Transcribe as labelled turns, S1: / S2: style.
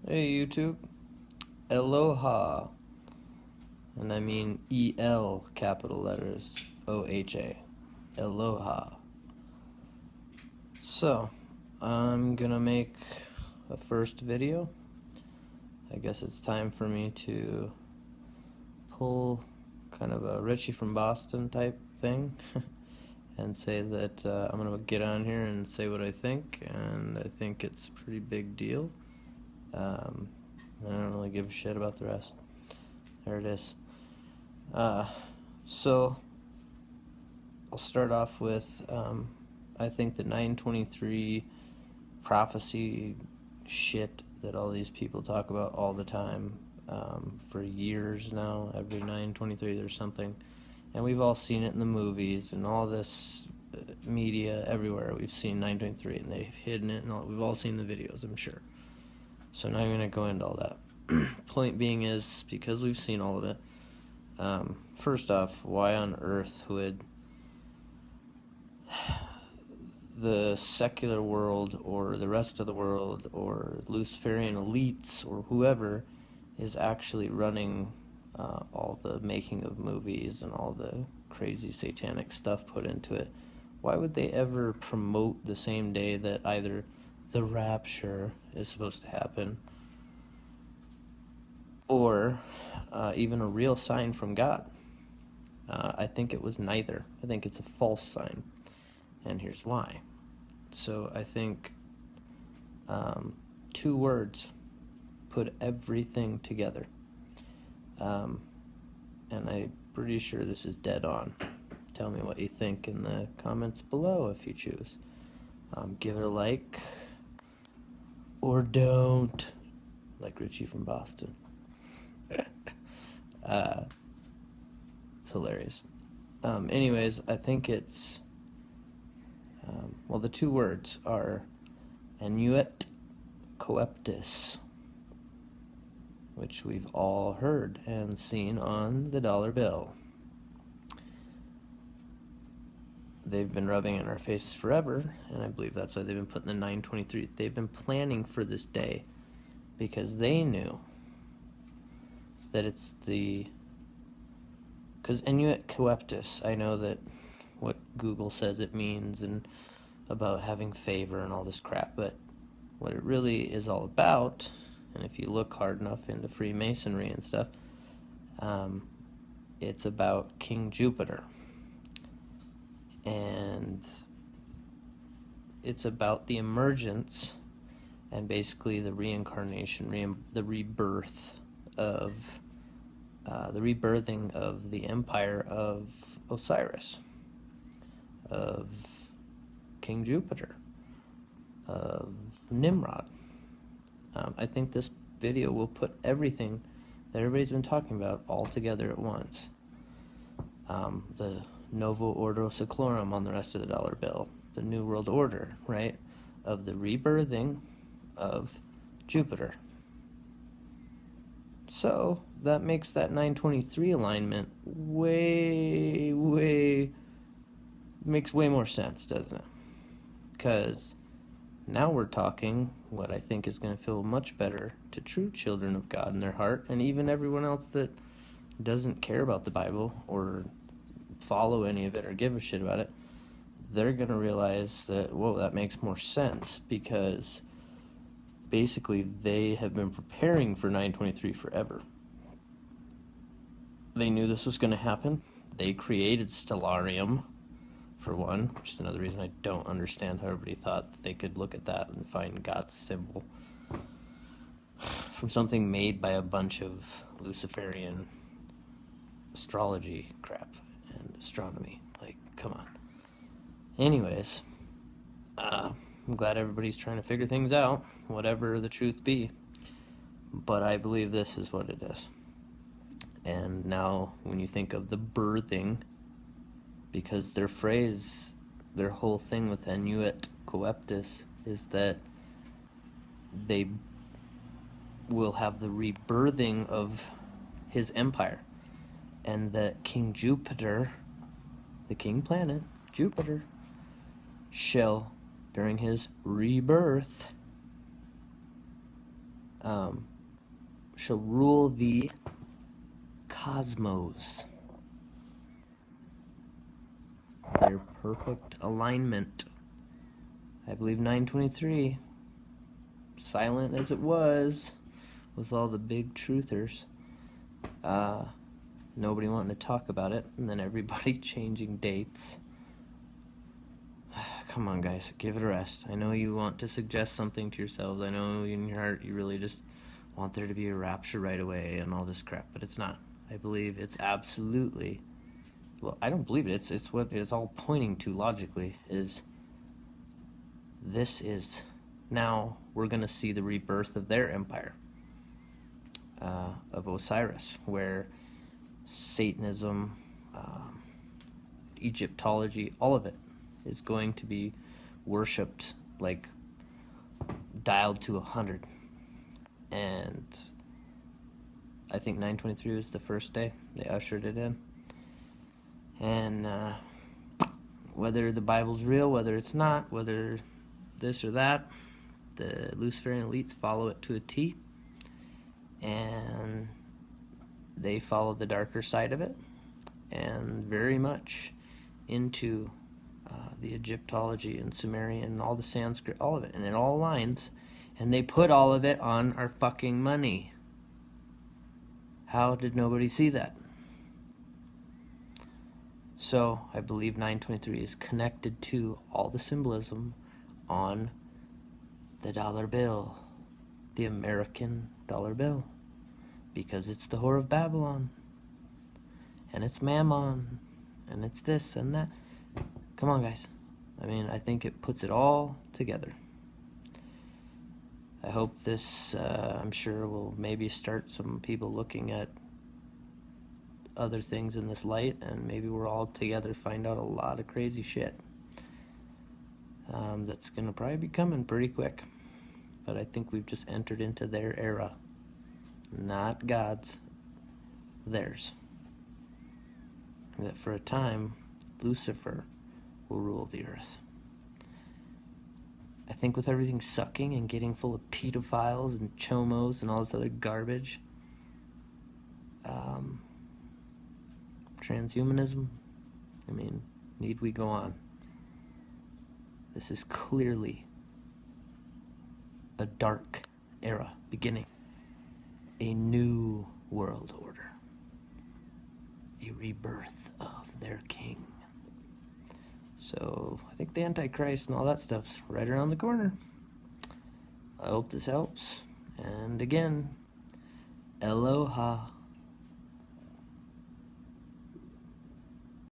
S1: Hey YouTube, Aloha, and I mean E-L capital letters, O-H-A, Aloha. So, I'm gonna make a first video. I guess it's time for me to pull kind of a Richie from Boston type thing and say that I'm gonna get on here and say what I think, and I think it's a pretty big deal. I don't really give a shit about the rest. There it is. So I'll start off with I think the 923 prophecy shit that all these people talk about all the time for years now. Every 923 there's something, and we've all seen it in the movies and all this media everywhere. We've seen 923 and they've hidden it, and we've all seen the videos, I'm sure. So now I'm going to go into all that. Point being is, because we've seen all of it, first off, why on earth would the secular world or the rest of the world or Luciferian elites or whoever is actually running all the making of movies and all the crazy satanic stuff put into it, why would they ever promote the same day that either the rapture is supposed to happen or even a real sign from God? I think it was neither. I think it's a false sign, and here's why. So I think two words put everything together, and I'm pretty sure this is dead on. Tell me what you think in the comments below if you choose. Give it a like, or don't, like Richie from Boston. It's hilarious. Anyways, I think it's, well, the two words are Annuit, Coeptis, which we've all heard and seen on the dollar bill. They've been rubbing it in our faces forever, and I believe that's why they've been putting the 923. They've been planning for this day because they knew that it's the, because Annuit Coeptis, I know that what Google says it means and about having favor and all this crap, but what it really is all about, and if you look hard enough into Freemasonry and stuff, it's about King Jupiter, and it's about the emergence and basically the reincarnation, the rebirth of the rebirthing of the empire of Osiris, of King Jupiter, of Nimrod. I think this video will put everything that everybody's been talking about all together at once. The Novo Ordo Seclorum on the rest of the dollar bill, the New World Order, right, of the rebirthing of Jupiter. So that makes that 923 alignment makes way more sense, doesn't it? Because now we're talking what I think is going to feel much better to true children of God in their heart, and even everyone else that doesn't care about the Bible or follow any of it or give a shit about it. They're going to realize that, whoa, that makes more sense, because basically they have been preparing for 923 forever. They knew this was going to happen. They created Stellarium, for one, which is another reason I don't understand how everybody thought that they could look at that and find God's symbol from something made by a bunch of Luciferian astrology crap and astronomy. Like, come on. Anyways, I'm glad everybody's trying to figure things out, whatever the truth be. But I believe this is what it is. And now, when you think of the birthing, because their phrase, their whole thing with Annuit Coeptis is that they will have the rebirthing of his empire, and that King Jupiter, the king planet, Jupiter, shall, during his rebirth, shall rule the cosmos. Their perfect alignment. I believe 923, silent as it was, with all the big truthers, nobody wanting to talk about it, and then everybody changing dates. Come on, guys, give it a rest. I know you want to suggest something to yourselves. I know in your heart you really just want there to be a rapture right away and all this crap, but it's not. I believe it's absolutely, well, I don't believe it. It's what it's all pointing to logically, is this is, now we're going to see the rebirth of their empire, of Osiris, where Satanism, Egyptology, all of it is going to be worshipped, like dialed to 100. And I think 923 was the first day they ushered it in. And whether the Bible's real, whether it's not, whether this or that, the Luciferian elites follow it to a T, and they follow the darker side of it, and very much into the Egyptology and Sumerian and all the Sanskrit, all of it, and it all aligns, and they put all of it on our fucking money. How did nobody see that? So I believe 923 is connected to all the symbolism on the dollar bill, the American dollar bill, because it's the whore of Babylon, and it's Mammon, and it's this and that. Come on, guys. I mean, I think it puts it all together. I hope this, I'm sure, will maybe start some people looking at other things in this light, and maybe we're all together find out a lot of crazy shit that's going to probably be coming pretty quick. But I think we've just entered into their era. Not God's, theirs. That for a time, Lucifer will rule the earth. I think with everything sucking and getting full of pedophiles and chomos and all this other garbage, transhumanism, I mean, need we go on? This is clearly a dark era beginning. A new world order. A rebirth of their king. So I think the Antichrist and all that stuff's right around the corner. I hope this helps. And again, aloha.